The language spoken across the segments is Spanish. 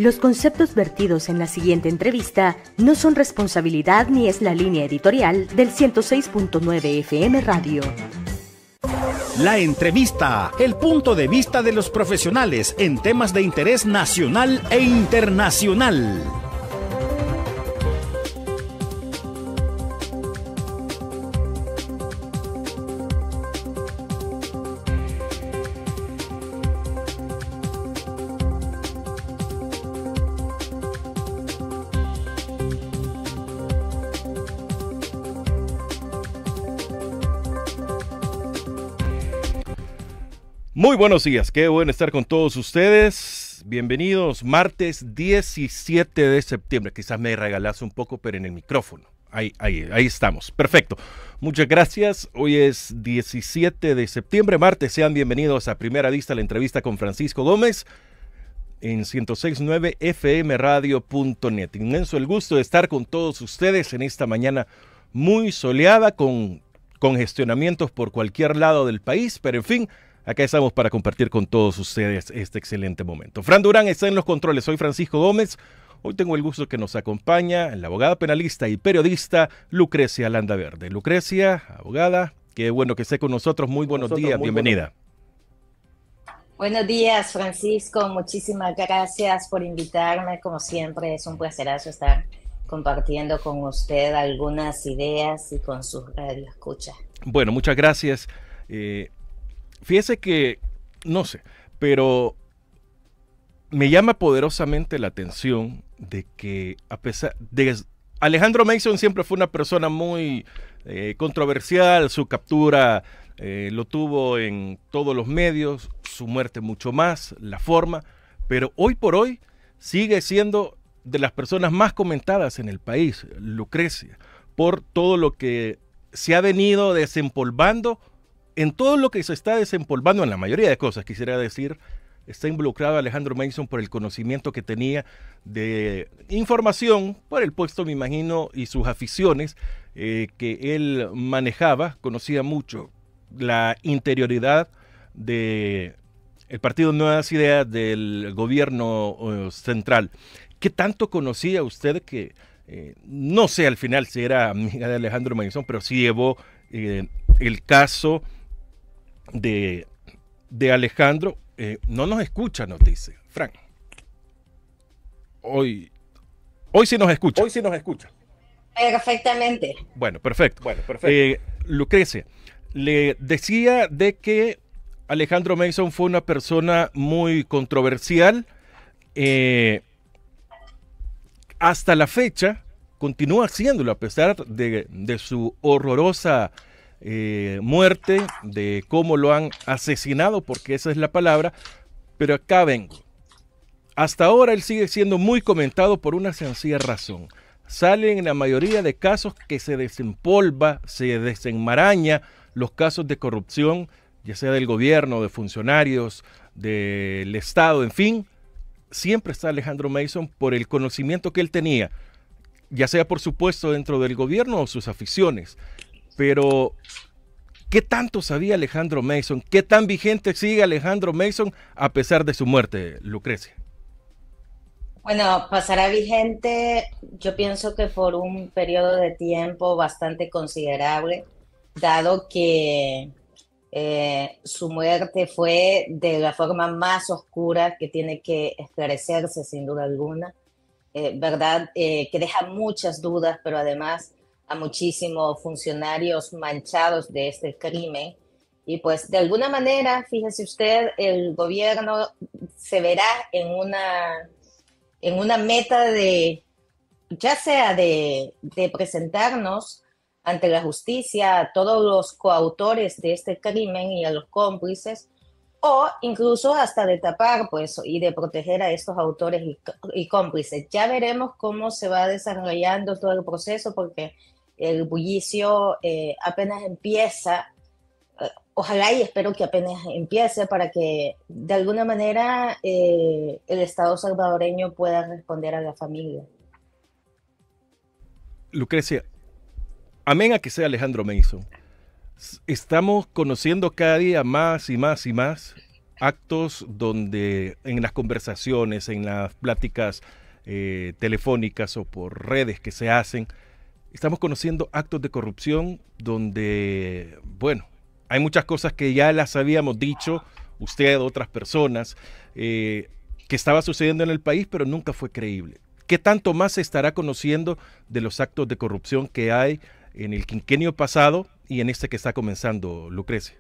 Los conceptos vertidos en la siguiente entrevista no son responsabilidad ni es la línea editorial del 106.9 FM Radio. La entrevista, el punto de vista de los profesionales en temas de interés nacional e internacional. Muy buenos días, qué bueno estar con todos ustedes. Bienvenidos, martes 17 de septiembre. Quizás me regalas un poco, pero en el micrófono. Ahí estamos. Perfecto. Muchas gracias. Hoy es 17 de septiembre, martes. Sean bienvenidos a Primera Vista, la entrevista con Francisco Gómez en 106.9 fmradio.net. Inmenso el gusto de estar con todos ustedes en esta mañana muy soleada, con congestionamientos por cualquier lado del país, pero en fin, acá estamos para compartir con todos ustedes este excelente momento. Fran Durán está en los controles, soy Francisco Gómez. Hoy tengo el gusto que nos acompaña la abogada penalista y periodista Lucrecia Landaverde. Lucrecia, abogada, qué bueno que esté con nosotros. Muy buenos días, bienvenida. Buenos días, Francisco. Muchísimas gracias por invitarme. Como siempre, es un placerazo estar compartiendo con usted algunas ideas y con sus radioescuchas. Bueno, muchas gracias. Fíjese que, no sé, pero me llama poderosamente la atención de que a pesar de Alejandro Mason siempre fue una persona muy controversial, su captura lo tuvo en todos los medios, su muerte mucho más, la forma, pero hoy por hoy sigue siendo de las personas más comentadas en el país, Lucrecia, por todo lo que se ha venido desempolvando. En todo lo que se está desempolvando, en la mayoría de cosas, quisiera decir, está involucrado Alejandro Mason por el conocimiento que tenía de información, por el puesto, me imagino, y sus aficiones que él manejaba. Conocía mucho la interioridad del Partido Nuevas Ideas del gobierno central. ¿Qué tanto conocía usted que, no sé al final si era amiga de Alejandro Mason, pero sí llevó el caso de Alejandro? No nos escucha, nos dice Frank. Hoy sí nos escucha. Hoy sí nos escucha. Perfectamente. Bueno, perfecto. Lucrecia, le decía de que Alejandro Mason fue una persona muy controversial. Hasta la fecha continúa haciéndolo a pesar de su horrorosa muerte, de cómo lo han asesinado, porque esa es la palabra. Pero acá vengo. Hasta ahora él sigue siendo muy comentado por una sencilla razón. Salen en la mayoría de casos que se desempolva, se desenmaraña los casos de corrupción, ya sea del gobierno, de funcionarios, del Estado, en fin. Siempre está Alejandro Mason por el conocimiento que él tenía, ya sea por supuesto dentro del gobierno o sus aficiones. Pero, ¿qué tanto sabía Alejandro Mason? ¿Qué tan vigente sigue Alejandro Mason a pesar de su muerte, Lucrecia? Bueno, pasará vigente, yo pienso que por un periodo de tiempo bastante considerable, dado que su muerte fue de la forma más oscura que tiene que esclarecerse sin duda alguna, ¿verdad? Que deja muchas dudas, pero además a muchísimos funcionarios manchados de este crimen. Y pues de alguna manera, fíjese usted, el gobierno se verá en una meta de, ya sea de presentarnos ante la justicia a todos los coautores de este crimen y a los cómplices, o incluso hasta de tapar pues, y de proteger a estos autores y cómplices. Ya veremos cómo se va desarrollando todo el proceso, porque el bullicio apenas empieza. Ojalá y espero que apenas empiece para que de alguna manera el Estado salvadoreño pueda responder a la familia. Lucrecia, amén a que sea Alejandro Mason, estamos conociendo cada día más y más y más actos donde en las conversaciones, en las pláticas telefónicas o por redes que se hacen, estamos conociendo actos de corrupción donde, bueno, hay muchas cosas que ya las habíamos dicho, usted, otras personas, que estaba sucediendo en el país, pero nunca fue creíble. ¿Qué tanto más se estará conociendo de los actos de corrupción que hay en el quinquenio pasado y en este que está comenzando, Lucrecia?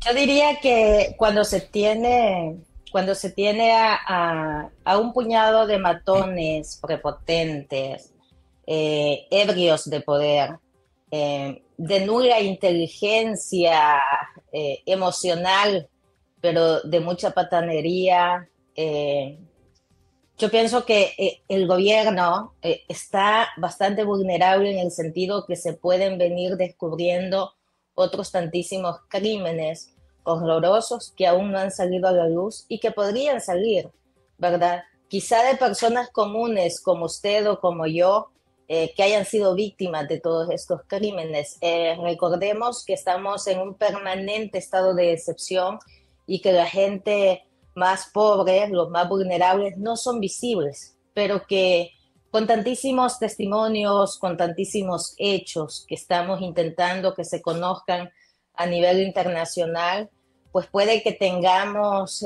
Yo diría que cuando se tiene a un puñado de matones prepotentes, ebrios de poder, de nula inteligencia emocional, pero de mucha patanería, yo pienso que el gobierno está bastante vulnerable en el sentido que se pueden venir descubriendo otros tantísimos crímenes horrorosos que aún no han salido a la luz y que podrían salir, ¿verdad? Quizá de personas comunes como usted o como yo, que hayan sido víctimas de todos estos crímenes. Recordemos que estamos en un permanente estado de excepción y que la gente más pobre, los más vulnerables, no son visibles, pero que con tantísimos testimonios, con tantísimos hechos que estamos intentando que se conozcan a nivel internacional, pues puede que tengamos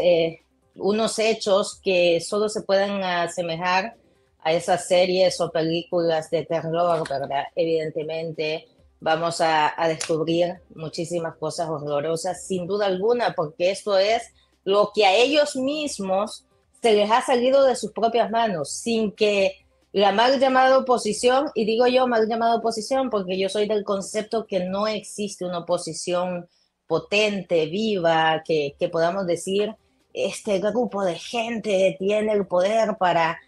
unos hechos que solo se puedan asemejar a esas series o películas de terror, ¿verdad? Evidentemente vamos a descubrir muchísimas cosas horrorosas, sin duda alguna, porque esto es lo que a ellos mismos se les ha salido de sus propias manos, sin que la mal llamada oposición, y digo yo mal llamada oposición porque yo soy del concepto que no existe una oposición potente, viva, que podamos decir, este grupo de gente tiene el poder para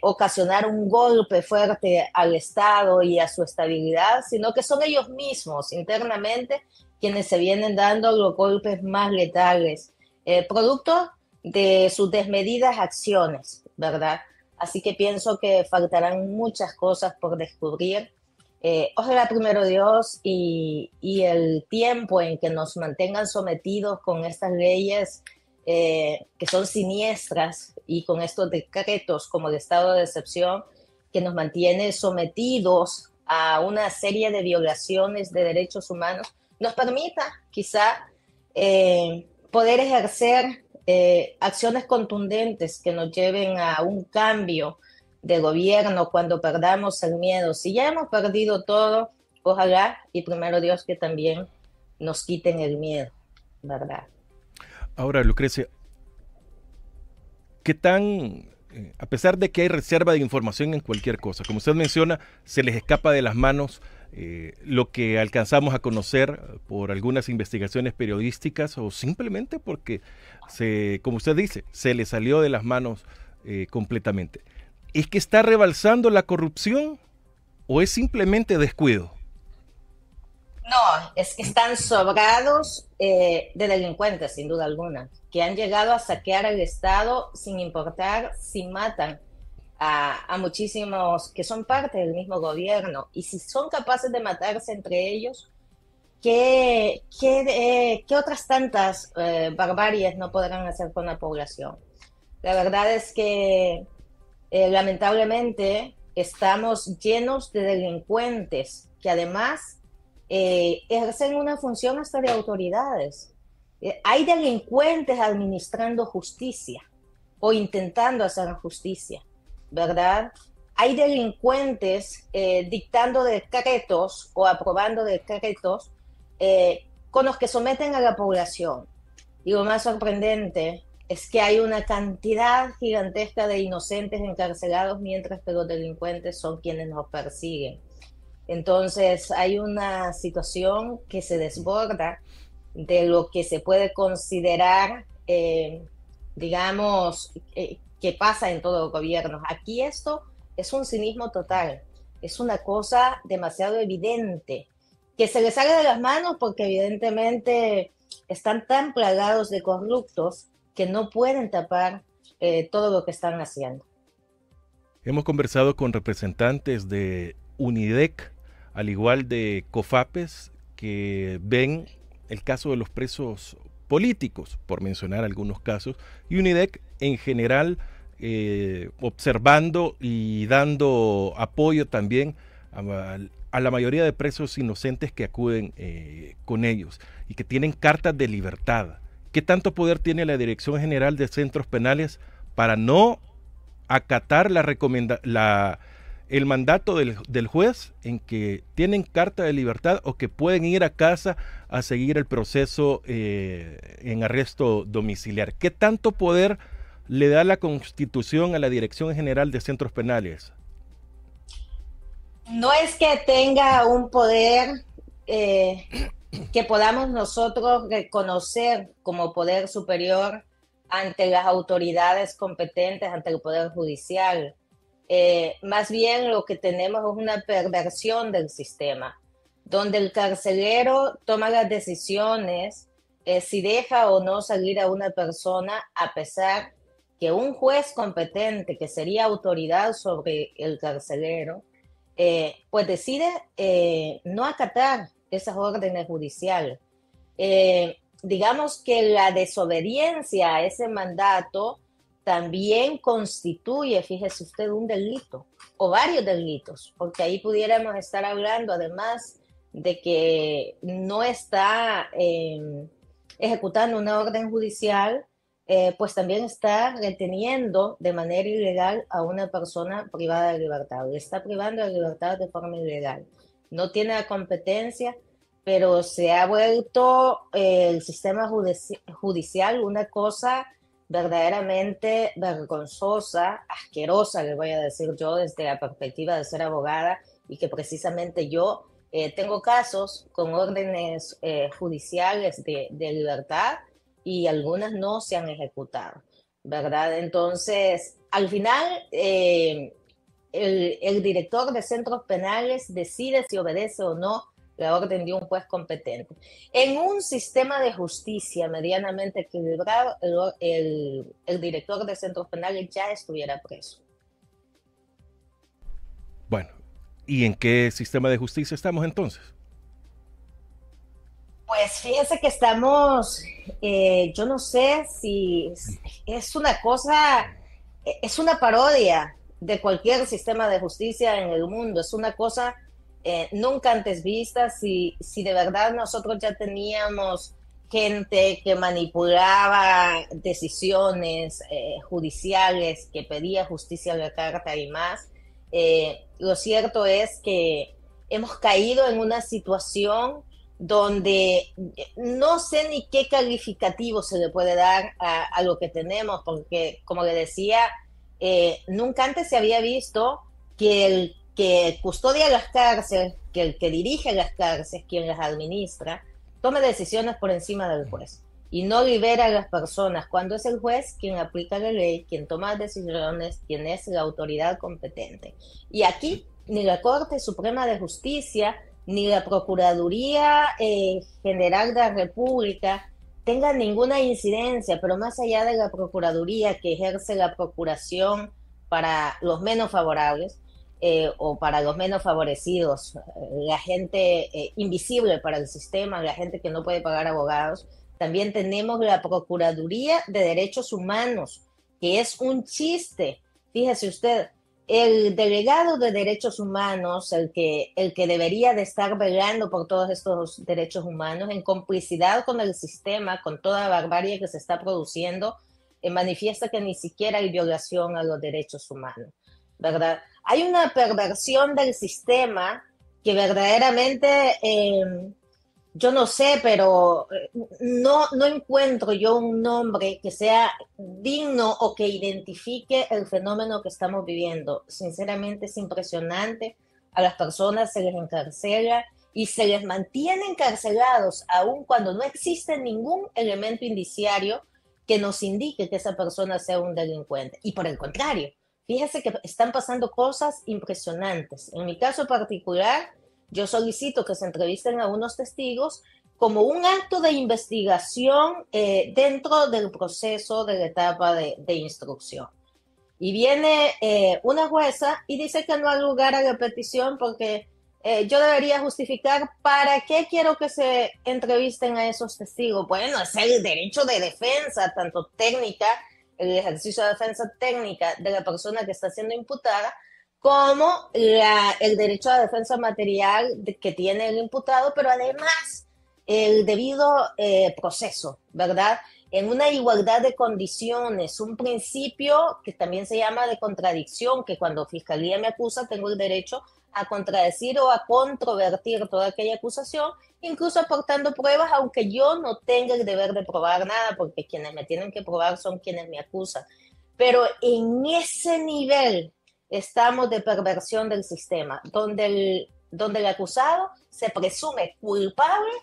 ocasionar un golpe fuerte al Estado y a su estabilidad, sino que son ellos mismos internamente quienes se vienen dando los golpes más letales, producto de sus desmedidas acciones, ¿verdad? Así que pienso que faltarán muchas cosas por descubrir. Ojalá primero Dios y el tiempo en que nos mantengan sometidos con estas leyes que son siniestras y con estos decretos como el estado de excepción que nos mantiene sometidos a una serie de violaciones de derechos humanos, nos permita quizá poder ejercer acciones contundentes que nos lleven a un cambio de gobierno cuando perdamos el miedo. Si ya hemos perdido todo, ojalá y primero Dios que también nos quiten el miedo, ¿verdad? Ahora, Lucrecia, ¿qué tan, a pesar de que hay reserva de información en cualquier cosa, como usted menciona, se les escapa de las manos lo que alcanzamos a conocer por algunas investigaciones periodísticas o simplemente porque, como usted dice, se le salió de las manos completamente? ¿Es que está rebalsando la corrupción o es simplemente descuido? No, es que están sobrados de delincuentes, sin duda alguna, que han llegado a saquear el Estado sin importar si matan a muchísimos que son parte del mismo gobierno. Y si son capaces de matarse entre ellos, ¿qué otras tantas barbaries no podrán hacer con la población? La verdad es que lamentablemente estamos llenos de delincuentes que además ejercen una función hasta de autoridades. Hay delincuentes administrando justicia o intentando hacer justicia, ¿verdad? Hay delincuentes dictando decretos o aprobando decretos con los que someten a la población. Y lo más sorprendente es que hay una cantidad gigantesca de inocentes encarcelados mientras que los delincuentes son quienes nos persiguen. Entonces hay una situación que se desborda de lo que se puede considerar, digamos, que pasa en todos los gobiernos. Aquí esto es un cinismo total, es una cosa demasiado evidente, que se les sale de las manos porque evidentemente están tan plagados de corruptos que no pueden tapar todo lo que están haciendo. Hemos conversado con representantes de UNIDEC, al igual de COFAPES, que ven el caso de los presos políticos, por mencionar algunos casos, y UNIDEC en general observando y dando apoyo también a la mayoría de presos inocentes que acuden con ellos y que tienen cartas de libertad. ¿Qué tanto poder tiene la Dirección General de Centros Penales para no acatar el mandato del juez en que tienen carta de libertad o que pueden ir a casa a seguir el proceso en arresto domiciliar? ¿Qué tanto poder le da la Constitución a la Dirección General de Centros Penales? No es que tenga un poder que podamos nosotros reconocer como poder superior ante las autoridades competentes, ante el Poder Judicial. Más bien lo que tenemos es una perversión del sistema, donde el carcelero toma las decisiones si deja o no salir a una persona, a pesar que un juez competente, que sería autoridad sobre el carcelero, pues decide no acatar esas órdenes judiciales. Digamos que la desobediencia a ese mandato también constituye, fíjese usted, un delito o varios delitos, porque ahí pudiéramos estar hablando, además de que no está ejecutando una orden judicial, pues también está reteniendo de manera ilegal a una persona privada de libertad. Le está privando de libertad de forma ilegal. No tiene la competencia, pero se ha vuelto el sistema judicial una cosa verdaderamente vergonzosa, asquerosa, le voy a decir yo desde la perspectiva de ser abogada, y que precisamente yo tengo casos con órdenes judiciales de libertad y algunas no se han ejecutado, ¿verdad? Entonces, al final, el director de centros penales decide si obedece o no la orden de un juez competente. En un sistema de justicia medianamente equilibrado, el director de centros penales ya estuviera preso. Bueno, ¿y en qué sistema de justicia estamos entonces? Pues fíjense que estamos, yo no sé si es una cosa, es una parodia de cualquier sistema de justicia en el mundo, es una cosa nunca antes vista. Si de verdad nosotros ya teníamos gente que manipulaba decisiones judiciales, que pedía justicia a la carta y más, lo cierto es que hemos caído en una situación donde no sé ni qué calificativo se le puede dar a lo que tenemos, porque como le decía, nunca antes se había visto que el que custodia las cárceles, que el que dirige las cárceles, quien las administra, tome decisiones por encima del juez y no libera a las personas, cuando es el juez quien aplica la ley, quien toma decisiones, quien es la autoridad competente. Y aquí ni la Corte Suprema de Justicia ni la Procuraduría General de la República tengan ninguna incidencia, pero más allá de la Procuraduría, que ejerce la procuración para los menos favorables, o para los menos favorecidos, la gente invisible para el sistema, la gente que no puede pagar abogados. También tenemos la Procuraduría de Derechos Humanos, que es un chiste. Fíjese usted, el delegado de Derechos Humanos, el que debería de estar velando por todos estos derechos humanos, en complicidad con el sistema, con toda la barbarie que se está produciendo, manifiesta que ni siquiera hay violación a los derechos humanos, ¿verdad? Hay una perversión del sistema que verdaderamente, yo no sé, pero no encuentro yo un nombre que sea digno o que identifique el fenómeno que estamos viviendo. Sinceramente es impresionante. A las personas se les encarcela y se les mantiene encarcelados aun cuando no existe ningún elemento indiciario que nos indique que esa persona sea un delincuente. Y por el contrario, fíjese que están pasando cosas impresionantes. En mi caso particular, yo solicito que se entrevisten a unos testigos como un acto de investigación dentro del proceso de la etapa de instrucción. Y viene una jueza y dice que no hay lugar a la petición porque yo debería justificar para qué quiero que se entrevisten a esos testigos. Bueno, es el derecho de defensa, tanto técnica, el ejercicio de defensa técnica de la persona que está siendo imputada, como el derecho a defensa material que tiene el imputado, pero además el debido proceso, ¿verdad? En una igualdad de condiciones, un principio que también se llama de contradicción, que cuando Fiscalía me acusa tengo el derecho a contradecir o a controvertir toda aquella acusación, incluso aportando pruebas, aunque yo no tenga el deber de probar nada, porque quienes me tienen que probar son quienes me acusan. Pero en ese nivel estamos de perversión del sistema, donde el acusado se presume culpable,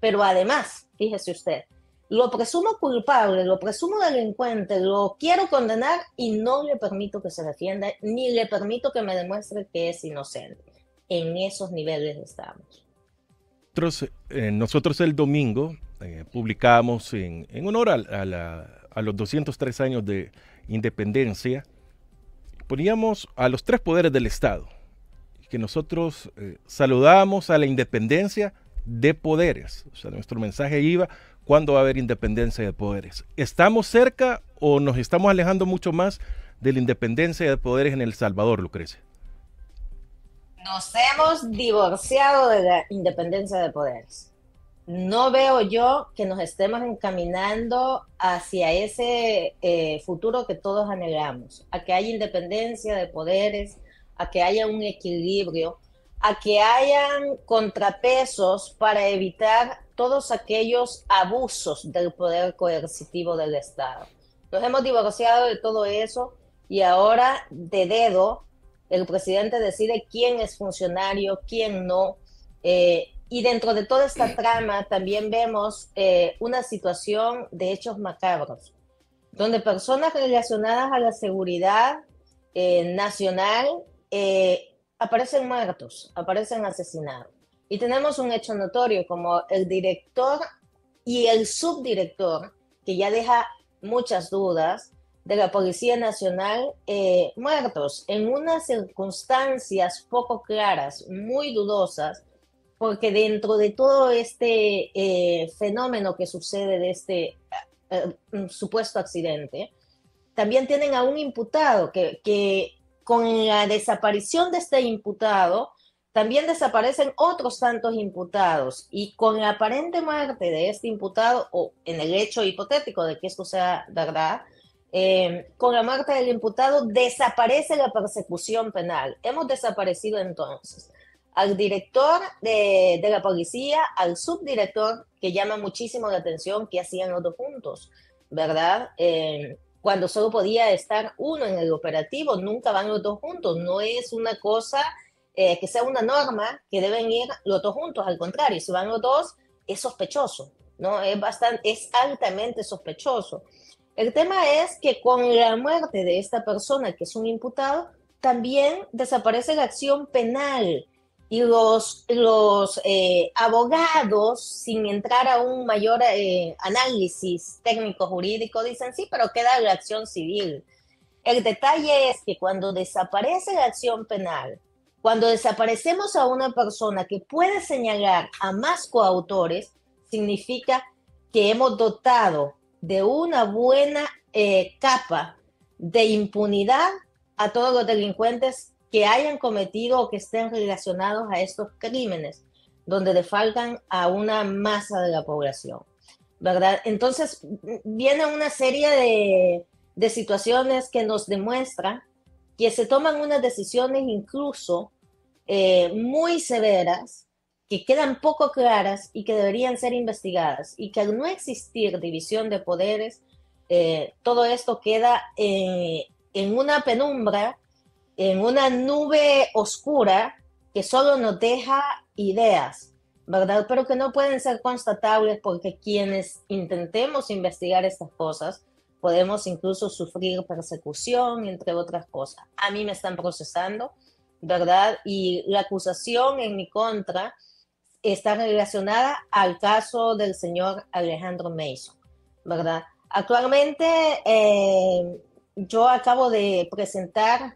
pero además, fíjese usted, lo presumo culpable, lo presumo delincuente, lo quiero condenar y no le permito que se defienda, ni le permito que me demuestre que es inocente. En esos niveles estamos. Nosotros el domingo publicamos en honor a los 203 años de independencia, poníamos a los 3 poderes del Estado, que nosotros saludábamos a la independencia de poderes. O sea, nuestro mensaje iba: ¿cuándo va a haber independencia de poderes? ¿Estamos cerca o nos estamos alejando mucho más de la independencia de poderes en El Salvador, Lucrecia? Nos hemos divorciado de la independencia de poderes. No veo yo que nos estemos encaminando hacia ese futuro que todos anhelamos, a que haya independencia de poderes, a que haya un equilibrio, a que hayan contrapesos para evitar todos aquellos abusos del poder coercitivo del Estado. Nos hemos divorciado de todo eso y ahora de dedo el presidente decide quién es funcionario, quién no. Y dentro de toda esta trama también vemos una situación de hechos macabros, donde personas relacionadas a la seguridad nacional aparecen muertos, aparecen asesinados. Y tenemos un hecho notorio como el director y el subdirector, que ya deja muchas dudas, de la Policía Nacional, muertos en unas circunstancias poco claras, muy dudosas, porque dentro de todo este fenómeno que sucede de este supuesto accidente, también tienen a un imputado que con la desaparición de este imputado, también desaparecen otros tantos imputados, y con la aparente muerte de este imputado, o en el hecho hipotético de que esto sea verdad, con la muerte del imputado desaparece la persecución penal. Hemos desaparecido entonces al director de la policía, al subdirector, que llama muchísimo la atención que hacían los dos juntos, ¿verdad? Cuando solo podía estar uno en el operativo, nunca van los dos juntos. No es una cosa que sea una norma que deben ir los dos juntos, al contrario, si van los dos es sospechoso, ¿no? Es altamente sospechoso. El tema es que con la muerte de esta persona, que es un imputado, también desaparece la acción penal, y los abogados, sin entrar a un mayor análisis técnico-jurídico, dicen sí, pero queda la acción civil. El detalle es que cuando desaparece la acción penal, cuando desaparecemos a una persona que puede señalar a más coautores, significa que hemos dotado de una buena capa de impunidad a todos los delincuentes que hayan cometido o que estén relacionados a estos crímenes, donde defalcan a una masa de la población, ¿verdad? Entonces viene una serie de situaciones que nos demuestran que se toman unas decisiones incluso muy severas, que quedan poco claras y que deberían ser investigadas, y que al no existir división de poderes, todo esto queda en una penumbra, en una nube oscura que solo nos deja ideas, ¿verdad? Pero que no pueden ser constatables, porque quienes intentemos investigar estas cosas podemos incluso sufrir persecución, entre otras cosas. A mí me están procesando, ¿verdad? Y la acusación en mi contra está relacionada al caso del señor Alejandro Mason, ¿verdad? Actualmente yo acabo de presentar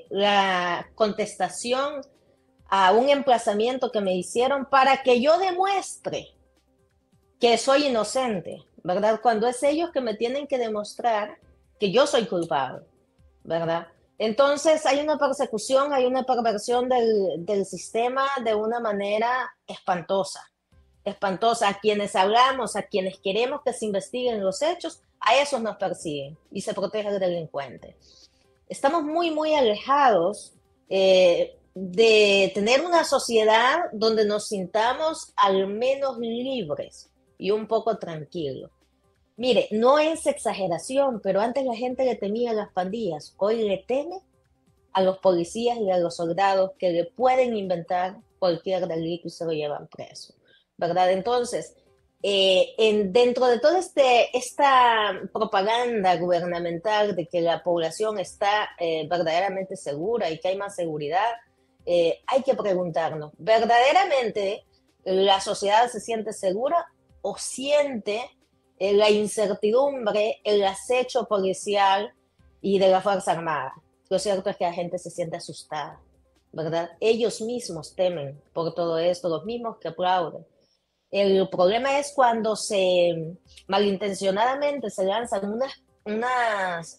la contestación a un emplazamiento que me hicieron para que yo demuestre que soy inocente, ¿verdad? Cuando es ellos que me tienen que demostrar que yo soy culpable, ¿verdad? Entonces hay una persecución, hay una perversión del sistema de una manera espantosa, espantosa. A quienes hablamos, a quienes queremos que se investiguen los hechos, a esos nos persiguen y se protege al delincuente. Estamos muy, muy alejados de tener una sociedad donde nos sintamos al menos libres y un poco tranquilos. Mire, no es exageración, pero antes la gente le temía a las pandillas, hoy le teme a los policías y a los soldados que le pueden inventar cualquier delito y se lo llevan preso, ¿verdad? Entonces, dentro de toda esta propaganda gubernamental de que la población está verdaderamente segura y que hay más seguridad, hay que preguntarnos, ¿verdaderamente la sociedad se siente segura o siente la incertidumbre, el acecho policial y de la Fuerza Armada? Lo cierto es que la gente se siente asustada, ¿verdad? Ellos mismos temen por todo esto, los mismos que aplauden. El problema es cuando malintencionadamente se lanzan unas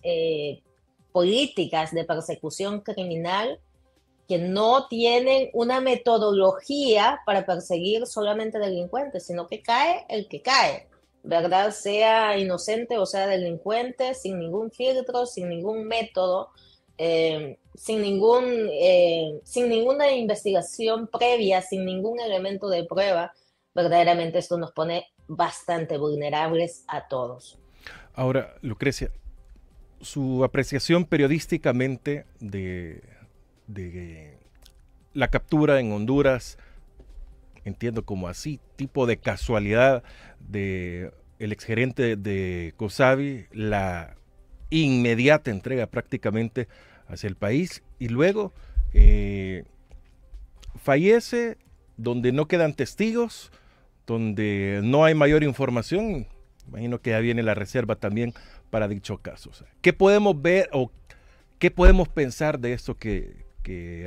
políticas de persecución criminal que no tienen una metodología para perseguir solamente delincuentes, sino que cae el que cae, ¿verdad? Sea inocente o sea delincuente, sin ningún filtro, sin ningún método, sin ninguna investigación previa, sin ningún elemento de prueba. Verdaderamente esto nos pone bastante vulnerables a todos. Ahora, Lucrecia, su apreciación periodísticamente de la captura en Honduras, entiendo como así, tipo de casualidad de el exgerente de COSAVI, la inmediata entrega prácticamente hacia el país y luego fallece donde no quedan testigos, donde no hay mayor información. Imagino que ya viene la reserva también para dicho caso. O sea, ¿qué podemos ver o qué podemos pensar de esto que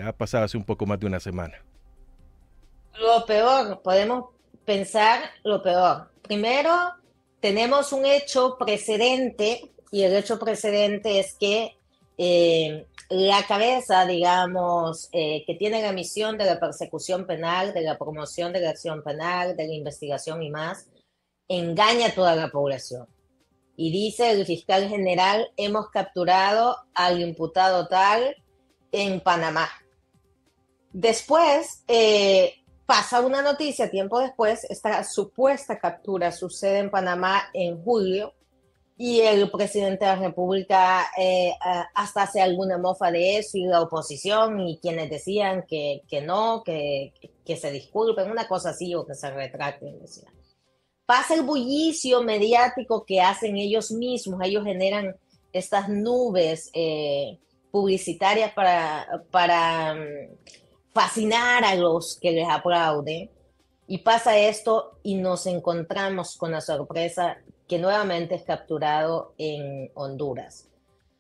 ha pasado hace un poco más de una semana? Lo peor, podemos pensar lo peor. Primero, tenemos un hecho precedente y el hecho precedente es que la cabeza, digamos, que tiene la misión de la persecución penal, de la promoción de la acción penal, de la investigación y más, engaña a toda la población. Y dice el fiscal general, hemos capturado al imputado tal en Panamá. Después, pasa una noticia, tiempo después, esta supuesta captura sucede en Panamá en julio, y el presidente de la República hasta hace alguna mofa de eso, y la oposición, y quienes decían que no, que se disculpen, una cosa así, o que se retracten, decían. Pasa el bullicio mediático que hacen ellos mismos, ellos generan estas nubes publicitarias para fascinar a los que les aplauden, y pasa esto y nos encontramos con la sorpresa que nuevamente es capturado en Honduras.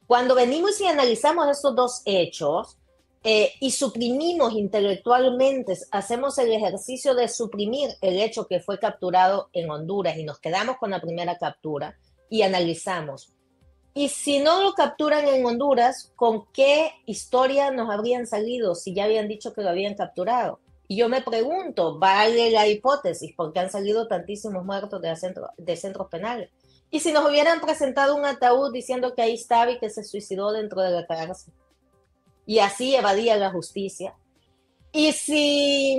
Cuando venimos y analizamos estos dos hechos y suprimimos intelectualmente, hacemos el ejercicio de suprimir el hecho que fue capturado en Honduras y nos quedamos con la primera captura y analizamos. Y si no lo capturan en Honduras, ¿con qué historia nos habrían salido si ya habían dicho que lo habían capturado? Y yo me pregunto, vale la hipótesis, porque han salido tantísimos muertos de centros penales. Y si nos hubieran presentado un ataúd diciendo que ahí estaba y que se suicidó dentro de la cárcel, y así evadía la justicia. Y si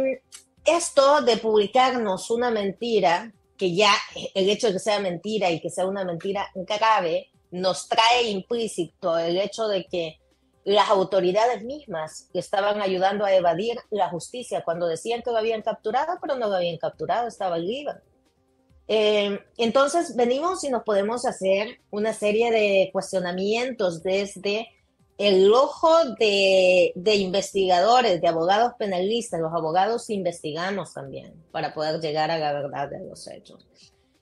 esto de publicarnos una mentira, que ya el hecho de que sea mentira y que sea una mentira grave, nos trae implícito el hecho de que las autoridades mismas que estaban ayudando a evadir la justicia cuando decían que lo habían capturado, pero no lo habían capturado, estaba libre. Entonces venimos y nos podemos hacer una serie de cuestionamientos desde el ojo de investigadores, de abogados penalistas. Los abogados investigamos también para poder llegar a la verdad de los hechos.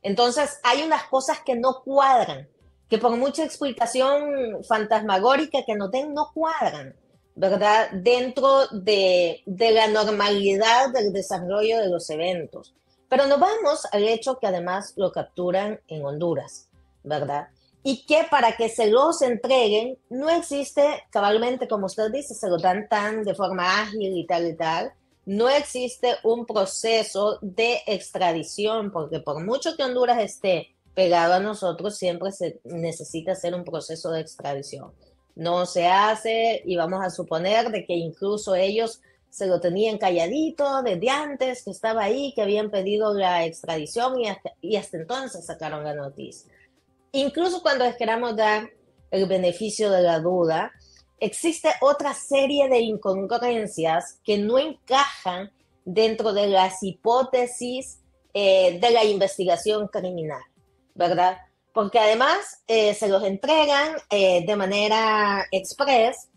Entonces hay unas cosas que no cuadran, que por mucha explicación fantasmagórica que nos den, no cuadran, ¿verdad? Dentro de la normalidad del desarrollo de los eventos. Pero nos vamos al hecho que además lo capturan en Honduras, ¿verdad? Y que para que se los entreguen no existe, cabalmente como usted dice, se lo dan tan de forma ágil y tal, no existe un proceso de extradición, porque por mucho que Honduras esté pegado a nosotros, siempre se necesita hacer un proceso de extradición. No se hace y vamos a suponer de que incluso ellos se lo tenían calladito desde antes, que estaba ahí, que habían pedido la extradición y hasta entonces sacaron la noticia. Incluso cuando les queramos dar el beneficio de la duda, existe otra serie de incongruencias que no encajan dentro de las hipótesis de la investigación criminal, ¿verdad? Porque además se los entregan de manera express,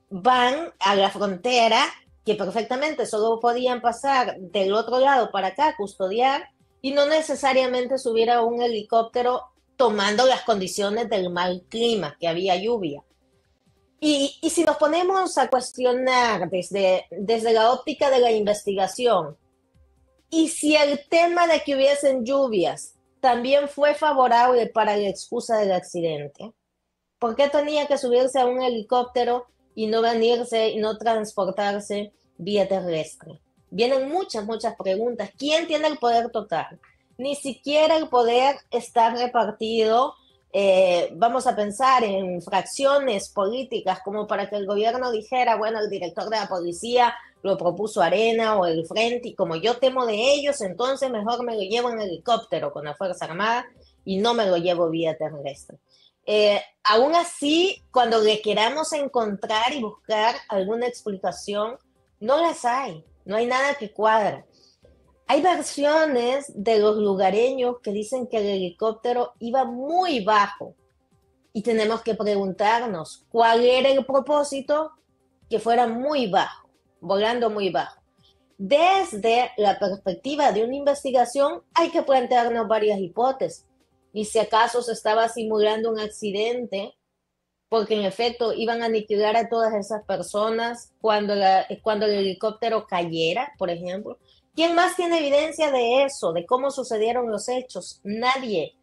van a la frontera, que perfectamente solo podían pasar del otro lado para acá, custodiar, y no necesariamente subir a un helicóptero tomando las condiciones del mal clima, que había lluvia. Y si nos ponemos a cuestionar desde la óptica de la investigación, y si el tema de que hubiesen lluvias también fue favorable para la excusa del accidente, ¿por qué tenía que subirse a un helicóptero y no venirse y no transportarse vía terrestre? Vienen muchas preguntas. ¿Quién tiene el poder total? Ni siquiera el poder está repartido. Vamos a pensar en fracciones políticas como para que el gobierno dijera, bueno, el director de la policía lo propuso Arena o el Frente, y como yo temo de ellos, entonces mejor me lo llevo en helicóptero con la Fuerza Armada y no me lo llevo vía terrestre. Aún así, cuando le queramos encontrar y buscar alguna explicación, no las hay, no hay nada que cuadra. Hay versiones de los lugareños que dicen que el helicóptero iba muy bajo y tenemos que preguntarnos cuál era el propósito que fuera muy bajo, volando muy bajo. Desde la perspectiva de una investigación hay que plantearnos varias hipótesis. Y si acaso se estaba simulando un accidente, porque en efecto iban a aniquilar a todas esas personas cuando el helicóptero cayera, por ejemplo. ¿Quién más tiene evidencia de eso, de cómo sucedieron los hechos? Nadie.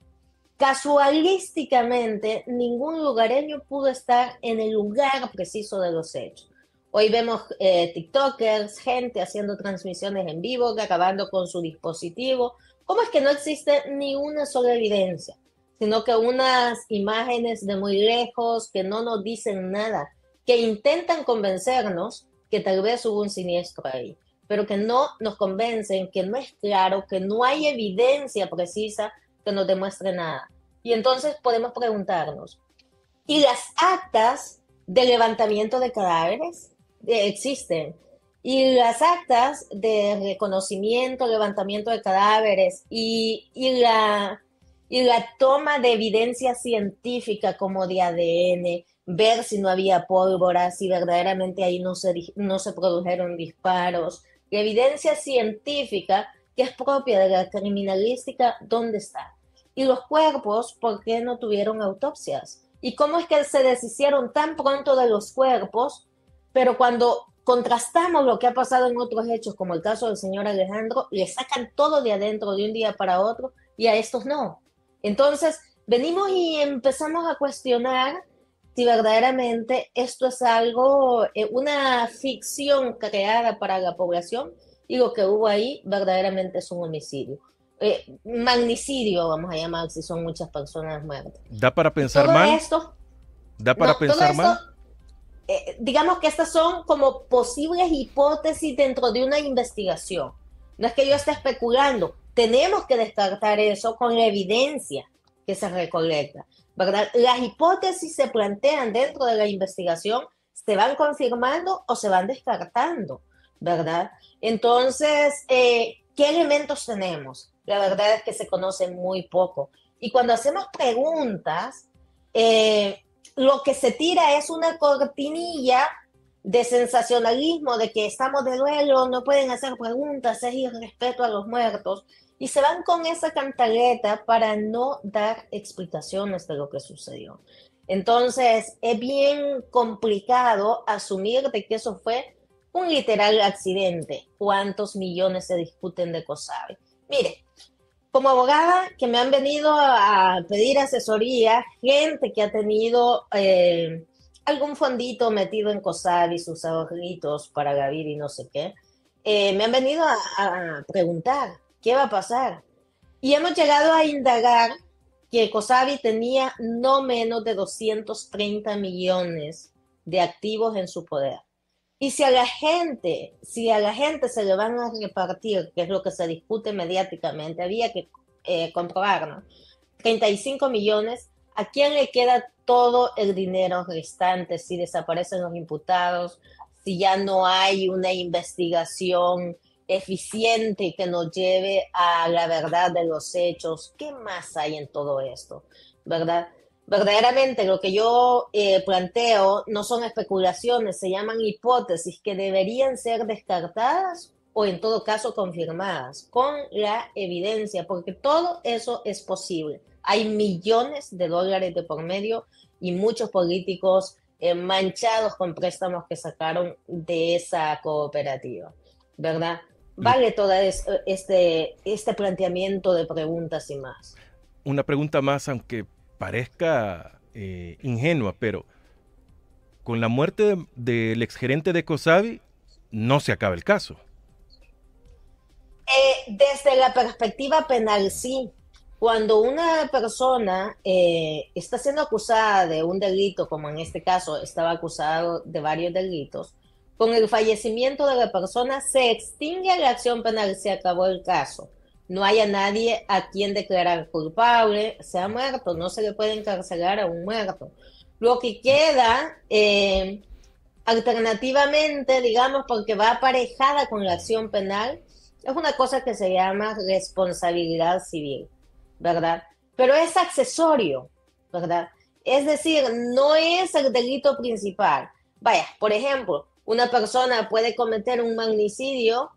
Casualísticamente, ningún lugareño pudo estar en el lugar preciso de los hechos. Hoy vemos TikTokers, gente haciendo transmisiones en vivo, acabando con su dispositivo. ¿Cómo es que no existe ni una sola evidencia? Sino que unas imágenes de muy lejos que no nos dicen nada, que intentan convencernos que tal vez hubo un siniestro ahí, pero que no nos convencen, que no es claro, que no hay evidencia precisa que nos demuestre nada. Y entonces podemos preguntarnos, ¿y las actas de levantamiento de cadáveres existen? Y las actas de reconocimiento, levantamiento de cadáveres y la toma de evidencia científica como de ADN, ver si no había pólvora, si verdaderamente ahí no se produjeron disparos, la evidencia científica que es propia de la criminalística, ¿dónde está? Y los cuerpos, ¿por qué no tuvieron autopsias? ¿Y cómo es que se deshicieron tan pronto de los cuerpos, pero cuando contrastamos lo que ha pasado en otros hechos, como el caso del señor Alejandro, le sacan todo de adentro de un día para otro y a estos no? Entonces, venimos y empezamos a cuestionar si verdaderamente esto es algo, una ficción creada para la población, y lo que hubo ahí verdaderamente es un homicidio. Magnicidio, vamos a llamar, si son muchas personas muertas. ¿Da para pensar mal? ¿Da para pensar mal? Digamos que estas son como posibles hipótesis dentro de una investigación. No es que yo esté especulando. Tenemos que descartar eso con la evidencia que se recolecta, ¿verdad? Las hipótesis se plantean dentro de la investigación, se van confirmando o se van descartando, ¿verdad? Entonces, ¿qué elementos tenemos? La verdad es que se conoce muy poco. Y cuando hacemos preguntas, lo que se tira es una cortinilla de sensacionalismo, de que estamos de duelo, no pueden hacer preguntas, es irrespeto a los muertos, y se van con esa cantaleta para no dar explicaciones de lo que sucedió. Entonces, es bien complicado asumir de que eso fue un literal accidente. ¿Cuántos millones se discuten de COSABI? Mire, como abogada que me han venido a pedir asesoría, gente que ha tenido algún fondito metido en COSABI, sus ahorritos para Gavir y no sé qué, me han venido a preguntar qué va a pasar. Y hemos llegado a indagar que COSABI tenía no menos de 230 millones de activos en su poder. Y si a la gente se le van a repartir, que es lo que se discute mediáticamente, había que comprobar, ¿no? 35 millones, ¿a quién le queda todo el dinero restante si desaparecen los imputados, si ya no hay una investigación eficiente que nos lleve a la verdad de los hechos? ¿Qué más hay en todo esto? ¿Verdad? Verdaderamente lo que yo planteo no son especulaciones, se llaman hipótesis que deberían ser descartadas o en todo caso confirmadas con la evidencia, porque todo eso es posible. Hay millones de dólares de por medio y muchos políticos manchados con préstamos que sacaron de esa cooperativa, ¿verdad? Vale todo este planteamiento de preguntas y más. Una pregunta más, aunque parezca ingenua, pero con la muerte del exgerente de COSABI no se acaba el caso. Desde la perspectiva penal, sí. Cuando una persona está siendo acusada de un delito, como en este caso estaba acusado de varios delitos, con el fallecimiento de la persona se extingue la acción penal, se acabó el caso. No hay a nadie a quien declarar culpable, se ha muerto, no se le puede encarcelar a un muerto. Lo que queda, alternativamente, digamos, porque va aparejada con la acción penal, es una cosa que se llama responsabilidad civil, ¿verdad? Pero es accesorio, ¿verdad? Es decir, no es el delito principal. Vaya, por ejemplo, una persona puede cometer un magnicidio,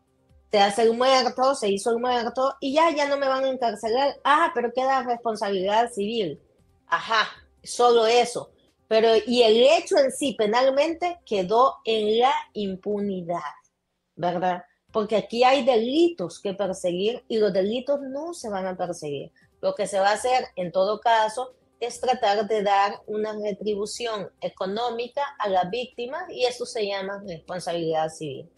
se hace el muerto, se hizo el muerto y ya no me van a encarcelar. Ah, pero queda responsabilidad civil. Ajá, solo eso. Pero, y el hecho en sí penalmente quedó en la impunidad, ¿verdad? Porque aquí hay delitos que perseguir y los delitos no se van a perseguir. Lo que se va a hacer en todo caso es tratar de dar una retribución económica a las víctimas y eso se llama responsabilidad civil.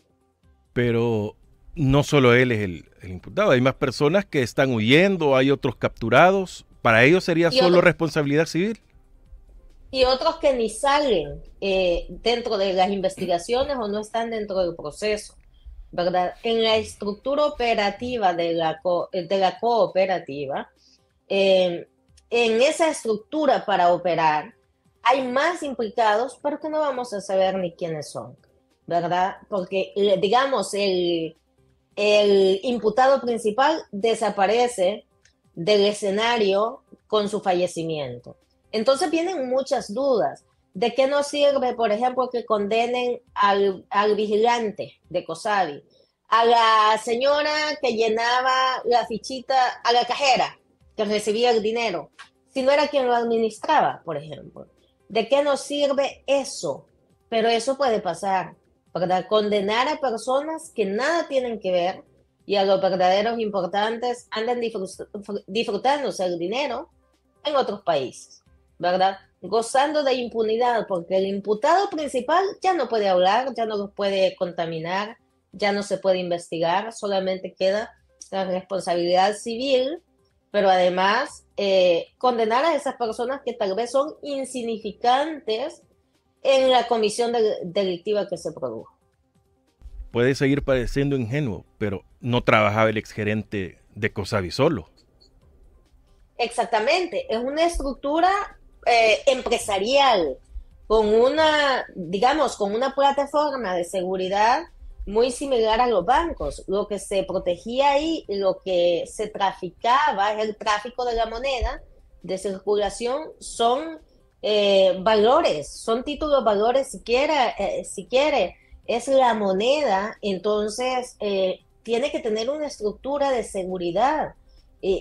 Pero no solo él es el imputado, hay más personas que están huyendo, hay otros capturados. ¿Para ellos sería solo responsabilidad civil? Y otros que ni salen dentro de las investigaciones o no están dentro del proceso, ¿verdad? En la estructura operativa de la cooperativa, en esa estructura para operar, hay más implicados, pero que no vamos a saber ni quiénes son, ¿verdad? Porque, digamos, el imputado principal desaparece del escenario con su fallecimiento. Entonces vienen muchas dudas. ¿De qué nos sirve, por ejemplo, que condenen al vigilante de COSABI, a la señora que llenaba la fichita, a la cajera que recibía el dinero, si no era quien lo administraba, por ejemplo? ¿De qué nos sirve eso? Pero eso puede pasar, ¿verdad? Condenar a personas que nada tienen que ver y a los verdaderos importantes andan disfrutándose el dinero en otros países, ¿verdad? Gozando de impunidad, porque el imputado principal ya no puede hablar, ya no los puede contaminar, ya no se puede investigar, solamente queda la responsabilidad civil, pero además condenar a esas personas que tal vez son insignificantes en la comisión delictiva que se produjo. Puede seguir pareciendo ingenuo, pero no trabajaba el exgerente de COSABI solo. Exactamente, es una estructura empresarial con una, digamos, con una plataforma de seguridad muy similar a los bancos. Lo que se protegía ahí, lo que se traficaba es el tráfico de la moneda de circulación, son valores, son títulos valores si quiere, es la moneda. Entonces tiene que tener una estructura de seguridad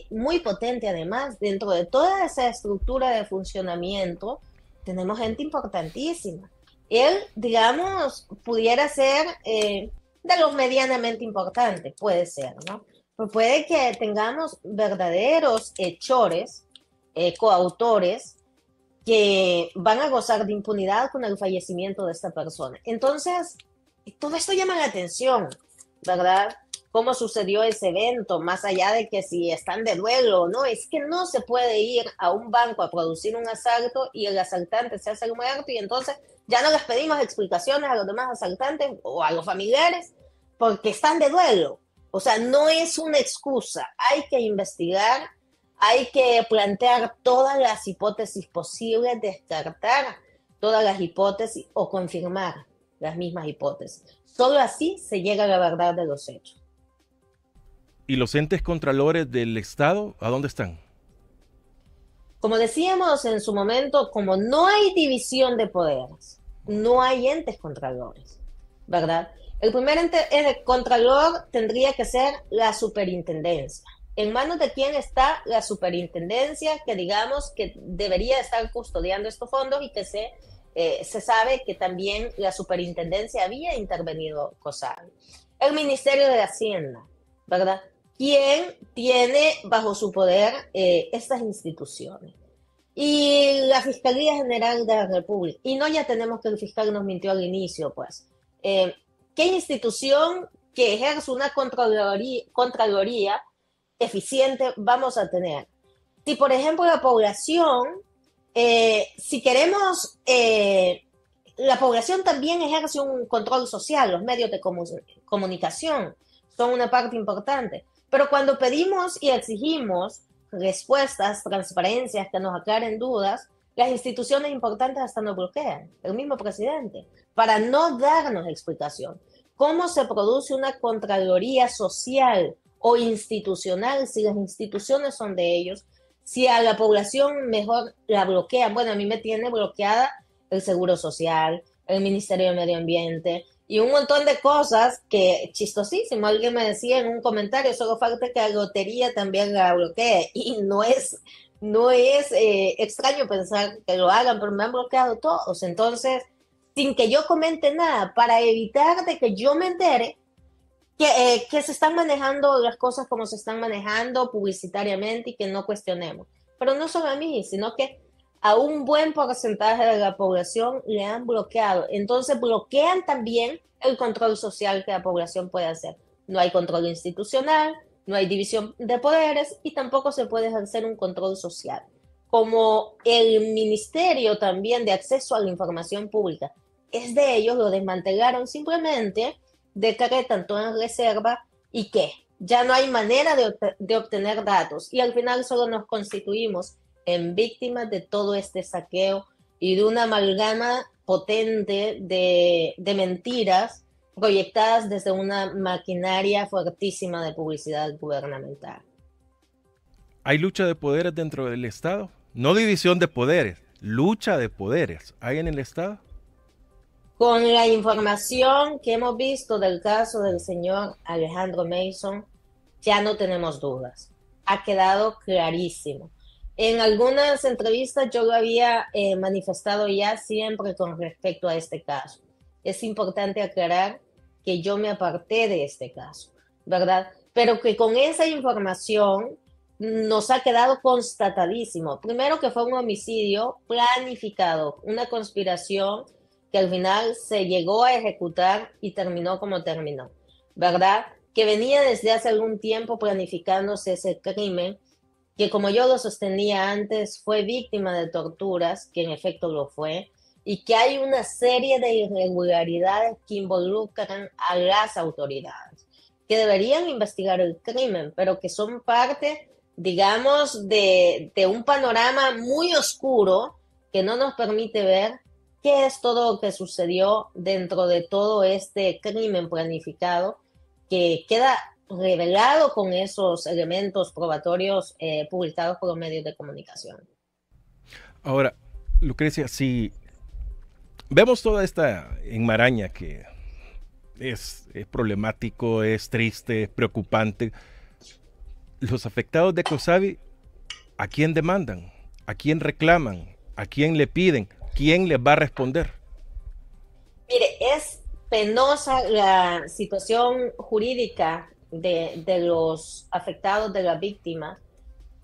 muy potente. Además, dentro de toda esa estructura de funcionamiento tenemos gente importantísima. Él, digamos, pudiera ser de los medianamente importantes, puede ser, ¿no? Pero puede que tengamos verdaderos hechores, coautores, que van a gozar de impunidad con el fallecimiento de esta persona. Entonces, todo esto llama la atención, ¿verdad? Cómo sucedió ese evento, más allá de que si están de duelo o no, es que no se puede ir a un banco a producir un asalto y el asaltante se hace el muerto y entonces ya no les pedimos explicaciones a los demás asaltantes o a los familiares porque están de duelo. O sea, no es una excusa, hay que investigar, hay que plantear todas las hipótesis posibles, descartar todas las hipótesis o confirmar las mismas hipótesis. Solo así se llega a la verdad de los hechos. ¿Y los entes contralores del Estado, a dónde están? Como decíamos en su momento, como no hay división de poderes, no hay entes contralores, ¿verdad? El primer ente contralor tendría que ser la superintendencia. ¿En manos de quién está la superintendencia que digamos que debería estar custodiando estos fondos y que se sabe que también la superintendencia había intervenido COSABI? El Ministerio de Hacienda, ¿verdad? ¿Quién tiene bajo su poder estas instituciones? Y la Fiscalía General de la República. Y no ya tenemos que el fiscal nos mintió al inicio, pues. ¿Qué institución que ejerce una contraloría eficiente vamos a tener? Si, por ejemplo, la población, si queremos, la población también ejerce un control social, los medios de comunicación son una parte importante. Pero cuando pedimos y exigimos respuestas, transparencias, que nos aclaren dudas, las instituciones importantes hasta nos bloquean, el mismo presidente, para no darnos explicación. ¿Cómo se produce una contraloría social o institucional si las instituciones son de ellos? Si a la población mejor la bloquean. Bueno, a mí me tiene bloqueada el Seguro Social, el Ministerio de Medio Ambiente y un montón de cosas que, chistosísimo, alguien me decía en un comentario, solo falta que la lotería también la bloquee. Y no es extraño pensar que lo hagan, pero me han bloqueado todos. Entonces, sin que yo comente nada, para evitar de que yo me entere que se están manejando las cosas como se están manejando publicitariamente y que no cuestionemos. Pero no solo a mí, sino que a un buen porcentaje de la población le han bloqueado. Entonces bloquean también el control social que la población puede hacer. No hay control institucional, no hay división de poderes y tampoco se puede ejercer un control social. Como el Ministerio también de Acceso a la Información Pública es de ellos, lo desmantelaron simplemente, decretan todo en reserva y ¿qué? Ya no hay manera de obtener datos y al final solo nos constituimos en víctimas de todo este saqueo y de una amalgama potente de mentiras proyectadas desde una maquinaria fuertísima de publicidad gubernamental. ¿Hay lucha de poderes dentro del Estado? No división de poderes, lucha de poderes. ¿Hay en el Estado? Con la información que hemos visto del caso del señor Alejandro Mason, ya no tenemos dudas. Ha quedado clarísimo. En algunas entrevistas yo lo había manifestado ya siempre con respecto a este caso. Es importante aclarar que yo me aparté de este caso, ¿verdad? Pero que con esa información nos ha quedado constatadísimo. Primero que fue un homicidio planificado, una conspiración que al final se llegó a ejecutar y terminó como terminó, ¿verdad? Que venía desde hace algún tiempo planificándose ese crimen, que como yo lo sostenía antes, fue víctima de torturas, que en efecto lo fue, y que hay una serie de irregularidades que involucran a las autoridades, que deberían investigar el crimen, pero que son parte, digamos, de un panorama muy oscuro que no nos permite ver qué es todo lo que sucedió dentro de todo este crimen planificado, que queda revelado con esos elementos probatorios publicados por los medios de comunicación. Ahora, Lucrecia, si vemos toda esta enmaraña que es problemático, es triste, es preocupante, los afectados de COSABI, ¿a quién demandan? ¿A quién reclaman? ¿A quién le piden? ¿quién les va a responder? Mire, es penosa la situación jurídica de los afectados, de las víctimas,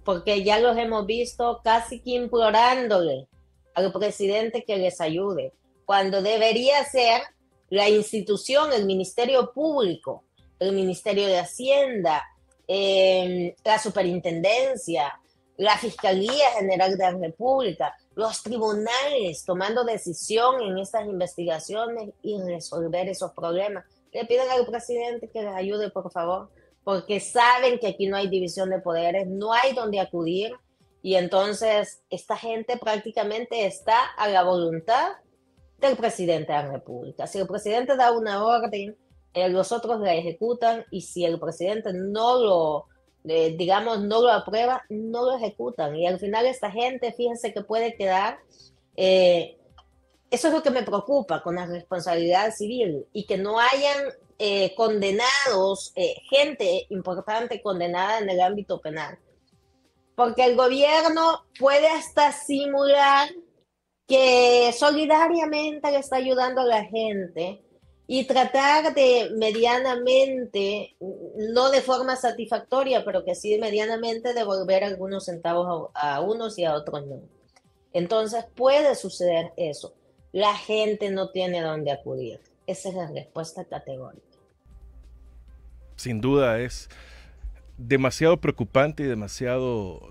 porque ya los hemos visto casi que implorándole al presidente que les ayude, cuando debería ser la institución, el Ministerio Público, el Ministerio de Hacienda, la Superintendencia, la Fiscalía General de la República, los tribunales tomando decisión en estas investigaciones y resolver esos problemas. Le piden al presidente que les ayude, por favor, porque saben que aquí no hay división de poderes, no hay donde acudir, y entonces esta gente prácticamente está a la voluntad del presidente de la República. Si el presidente da una orden, los otros la ejecutan, y si el presidente no lo aprueba, no lo ejecutan. Y al final esta gente, fíjense que puede quedar, eso es lo que me preocupa con la responsabilidad civil, y que no hayan condenados, gente importante condenada en el ámbito penal. Porque el gobierno puede hasta simular que solidariamente le está ayudando a la gente y tratar de medianamente, no de forma satisfactoria, pero que sí medianamente devolver algunos centavos a unos y a otros no. Entonces puede suceder eso. La gente no tiene dónde acudir. Esa es la respuesta categórica. Sin duda es demasiado preocupante y demasiado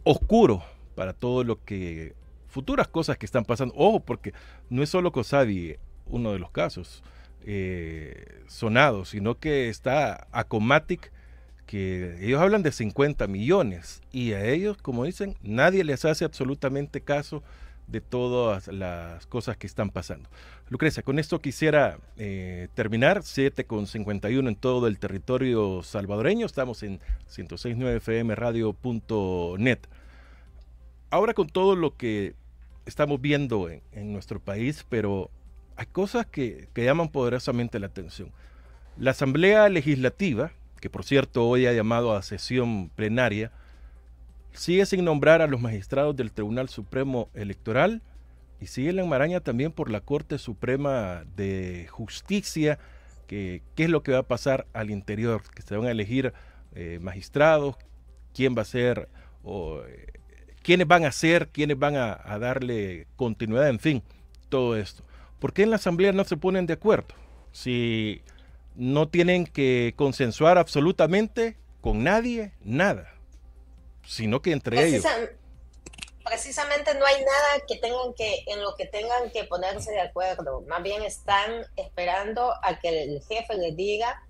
oscuro para todo lo que futuras cosas que están pasando. Ojo, porque no es solo COSADI uno de los casos sonados, sino que está Acomatic, que ellos hablan de 50 millones y a ellos, como dicen, nadie les hace absolutamente caso de todas las cosas que están pasando. Lucrecia, con esto quisiera terminar. 7:51 en todo el territorio salvadoreño. Estamos en 106.9 fmradio.net. Ahora, con todo lo que estamos viendo en nuestro país, pero hay cosas que llaman poderosamente la atención. La Asamblea Legislativa, que por cierto hoy ha llamado a sesión plenaria, sigue sin nombrar a los magistrados del Tribunal Supremo Electoral y sigue la enmaraña también por la Corte Suprema de Justicia, que qué es lo que va a pasar al interior, que se van a elegir magistrados, quién va a ser, quiénes van a ser, quiénes van a darle continuidad, en fin, todo esto. ¿Por qué en la Asamblea no se ponen de acuerdo? Si no tienen que consensuar absolutamente con nadie, nada, sino que entre ellos. Precisamente no hay nada en lo que tengan que ponerse de acuerdo. Más bien están esperando a que el jefe les diga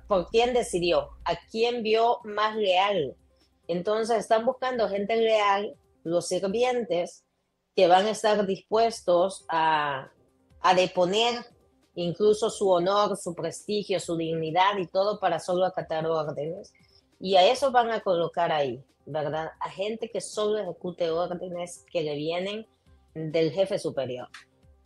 por quién decidió, a quién vio más leal. Entonces están buscando gente leal, los sirvientes, que van a estar dispuestos a deponer incluso su honor, su prestigio, su dignidad y todo para solo acatar órdenes. Y a eso van a colocar ahí, ¿verdad? A gente que solo ejecute órdenes que le vienen del jefe superior,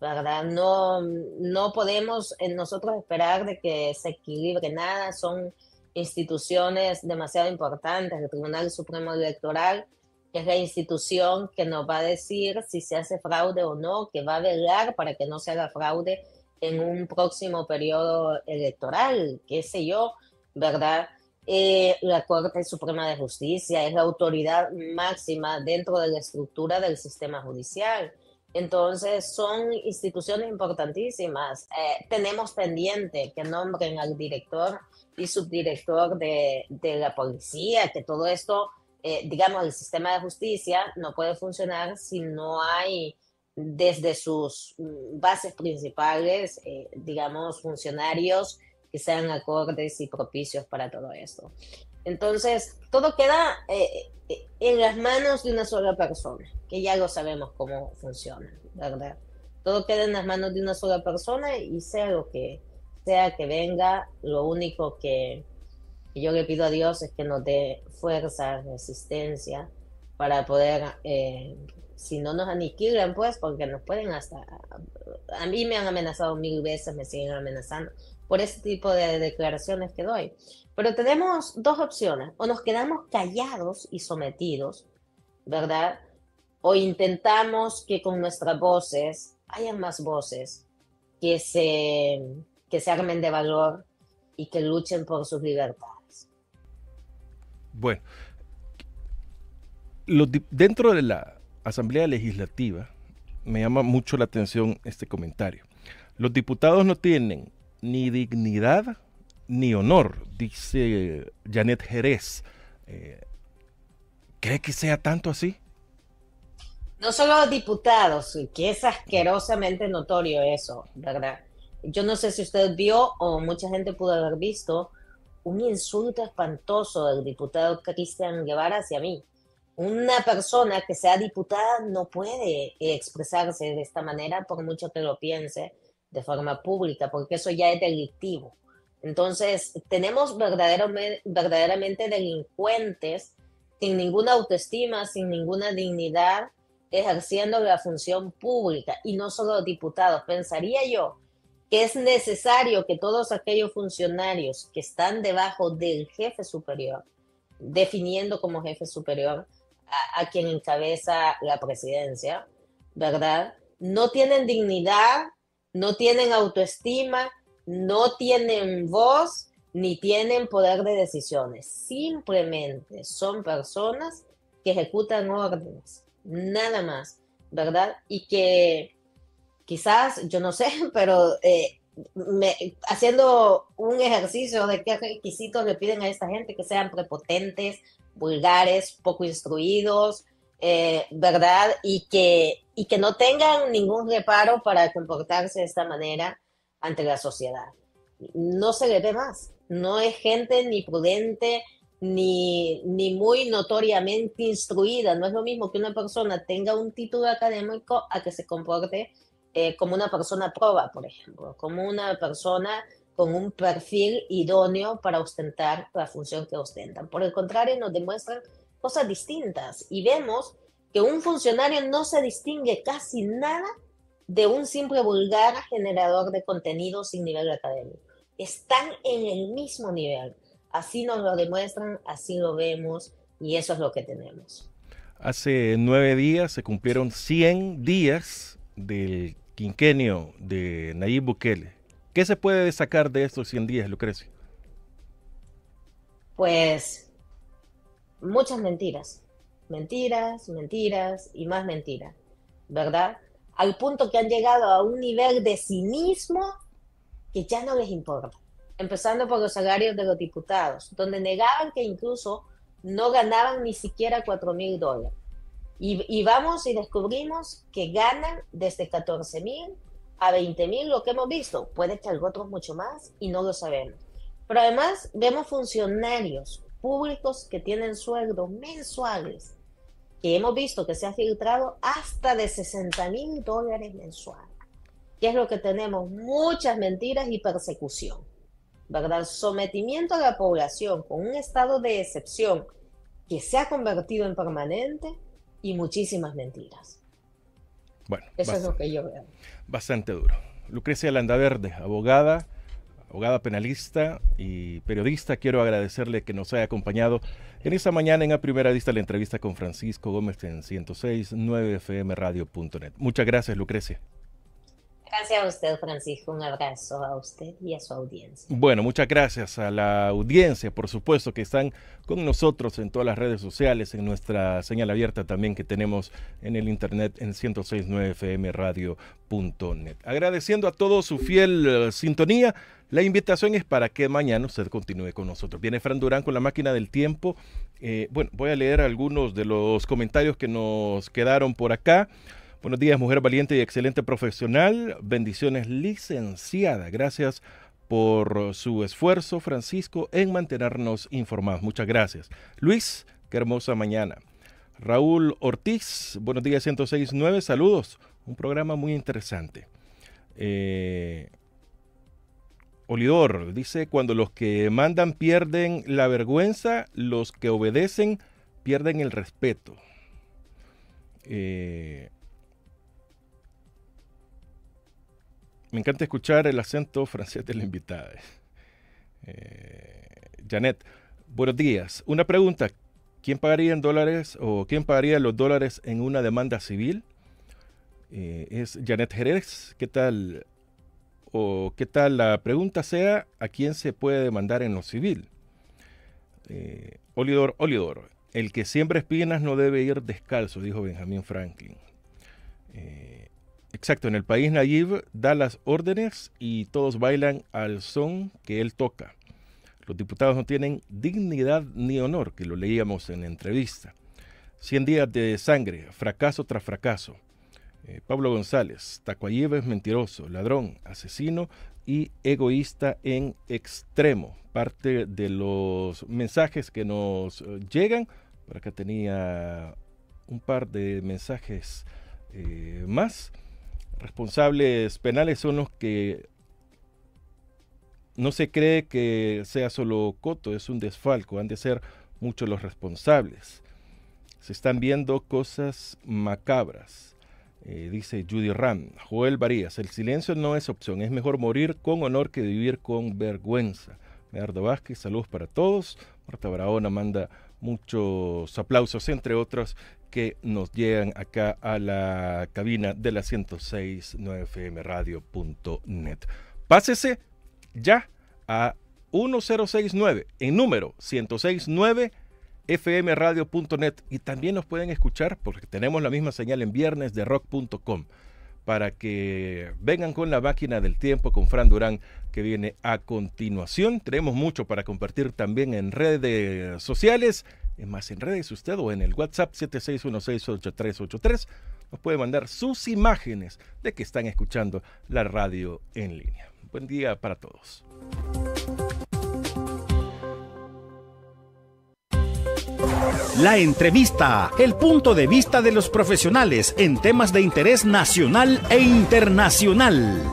¿verdad? No podemos nosotros esperar de que se equilibre nada. Son instituciones demasiado importantes. El Tribunal Supremo Electoral es la institución que nos va a decir si se hace fraude o no, que va a velar para que no se haga fraude en un próximo periodo electoral, qué sé yo, ¿verdad? La Corte Suprema de Justicia es la autoridad máxima dentro de la estructura del sistema judicial. Entonces son instituciones importantísimas. Tenemos pendiente que nombren al director y subdirector de la policía, que todo esto, digamos, el sistema de justicia no puede funcionar si no hay desde sus bases principales, digamos, funcionarios que sean acordes y propicios para todo esto. Entonces, todo queda en las manos de una sola persona, que ya lo sabemos cómo funciona, ¿verdad? Todo queda en las manos de una sola persona y sea lo que sea que venga, lo único que yo le pido a Dios es que nos dé fuerza, resistencia, para poder, si no nos aniquilan, pues, porque nos pueden hasta... A mí me han amenazado 1000 veces, me siguen amenazando por ese tipo de declaraciones que doy. Pero tenemos dos opciones: o nos quedamos callados y sometidos, ¿verdad? o intentamos que con nuestras voces hayan más voces que se armen de valor y que luchen por sus libertades. Bueno, dentro de la Asamblea Legislativa me llama mucho la atención este comentario. Los diputados no tienen ni dignidad ni honor, dice Janet Jerez. ¿Cree que sea tanto así? No solo los diputados, que es asquerosamente notorio eso, ¿verdad? Yo no sé si usted vio o mucha gente pudo haber visto un insulto espantoso del diputado Cristian Guevara hacia mí. Una persona que sea diputada no puede expresarse de esta manera por mucho que lo piense de forma pública, porque eso ya es delictivo. Entonces, tenemos verdaderamente delincuentes sin ninguna autoestima, sin ninguna dignidad, ejerciendo la función pública, y no solo diputados. Pensaría yo que es necesario que todos aquellos funcionarios que están debajo del jefe superior, definiendo como jefe superior a quien encabeza la presidencia, ¿verdad? No tienen dignidad, no tienen autoestima, no tienen voz, ni tienen poder de decisiones. Simplemente son personas que ejecutan órdenes, nada más, ¿verdad? Y que quizás, yo no sé, pero haciendo un ejercicio de qué requisitos le piden a esta gente, que sean prepotentes, vulgares, poco instruidos, ¿verdad? Y que no tengan ningún reparo para comportarse de esta manera ante la sociedad. No se le ve más. No es gente ni prudente, ni muy notoriamente instruida. No es lo mismo que una persona tenga un título académico a que se comporte como una persona proba, por ejemplo, como una persona con un perfil idóneo para ostentar la función que ostentan. Por el contrario, nos demuestran cosas distintas y vemos que un funcionario no se distingue casi nada de un simple vulgar generador de contenido sin nivel académico. Están en el mismo nivel. Así nos lo demuestran, así lo vemos y eso es lo que tenemos. Hace 9 días se cumplieron 100 días del quinquenio de Nayib Bukele. ¿Qué se puede destacar de estos 100 días, Lucrecia? Pues muchas mentiras. Mentiras, mentiras y más mentiras, ¿verdad? Al punto que han llegado a un nivel de cinismo que ya no les importa. Empezando por los salarios de los diputados, donde negaban que incluso no ganaban ni siquiera $4,000. Y vamos y descubrimos que ganan desde 14,000 a 20,000, lo que hemos visto. Puede que otros mucho más y no lo sabemos. Pero además vemos funcionarios públicos que tienen sueldos mensuales, que hemos visto que se ha filtrado hasta de $60,000 mensuales. ¿Qué es lo que tenemos? Muchas mentiras y persecución, ¿verdad? Sometimiento a la población con un estado de excepción que se ha convertido en permanente y muchísimas mentiras. Bueno, eso es lo que yo veo. Bastante duro. Lucrecia Landaverde, abogada penalista y periodista, quiero agradecerle que nos haya acompañado en esta mañana en A Primera Vista, la entrevista con Francisco Gómez en 106.9fmradio.net. Muchas gracias, Lucrecia. Gracias a usted, Francisco. Un abrazo a usted y a su audiencia. Bueno, muchas gracias a la audiencia, por supuesto, que están con nosotros en todas las redes sociales, en nuestra señal abierta también que tenemos en el internet en 106.9fmradio.net. Agradeciendo a todos su fiel sintonía. La invitación es para que mañana usted continúe con nosotros. Viene Fran Durán con la máquina del tiempo. Bueno, voy a leer algunos de los comentarios que nos quedaron por acá. Buenos días, mujer valiente y excelente profesional. Bendiciones, licenciada. Gracias por su esfuerzo, Francisco, en mantenernos informados. Muchas gracias. Luis, qué hermosa mañana. Raúl Ortiz, buenos días, 106.9. Saludos. Un programa muy interesante. Olidor dice, cuando los que mandan pierden la vergüenza, los que obedecen pierden el respeto. Me encanta escuchar el acento francés de la invitada. Janet, buenos días. Una pregunta. ¿Quién pagaría en dólares o quién pagaría los dólares en una demanda civil? Es Janet Jerez. ¿Qué tal? O qué tal la pregunta sea, ¿a quién se puede demandar en lo civil? Olidor, el que siembra espinas no debe ir descalzo, dijo Benjamin Franklin. Exacto, en el país Nayib da las órdenes y todos bailan al son que él toca. Los diputados no tienen dignidad ni honor, que lo leíamos en la entrevista. 100 días de sangre, fracaso tras fracaso. Pablo González, Tacuayib es mentiroso, ladrón, asesino y egoísta en extremo. Parte de los mensajes que nos llegan. Por acá tenía un par de mensajes más. Responsables penales son los que no se cree que sea solo Coto, es un desfalco, han de ser muchos los responsables. Se están viendo cosas macabras, dice Judy Ram. Joel Varías, el silencio no es opción, es mejor morir con honor que vivir con vergüenza. Medardo Vázquez, saludos para todos. Marta Barahona manda muchos aplausos, entre otros, que nos llegan acá a la cabina de la 106.9fmradio.net. Pásese ya a 1069 en número 1069fmradio.net y también nos pueden escuchar porque tenemos la misma señal en viernesderock.com para que vengan con la máquina del tiempo con Fran Durán que viene a continuación. Tenemos mucho para compartir también en redes sociales, es más en redes usted o en el WhatsApp 76168383 nos puede mandar sus imágenes de que están escuchando la radio en línea. Buen día para todos. La entrevista, el punto de vista de los profesionales en temas de interés nacional e internacional.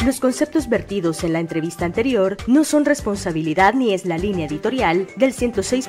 Los conceptos vertidos en la entrevista anterior no son responsabilidad ni es la línea editorial del 106.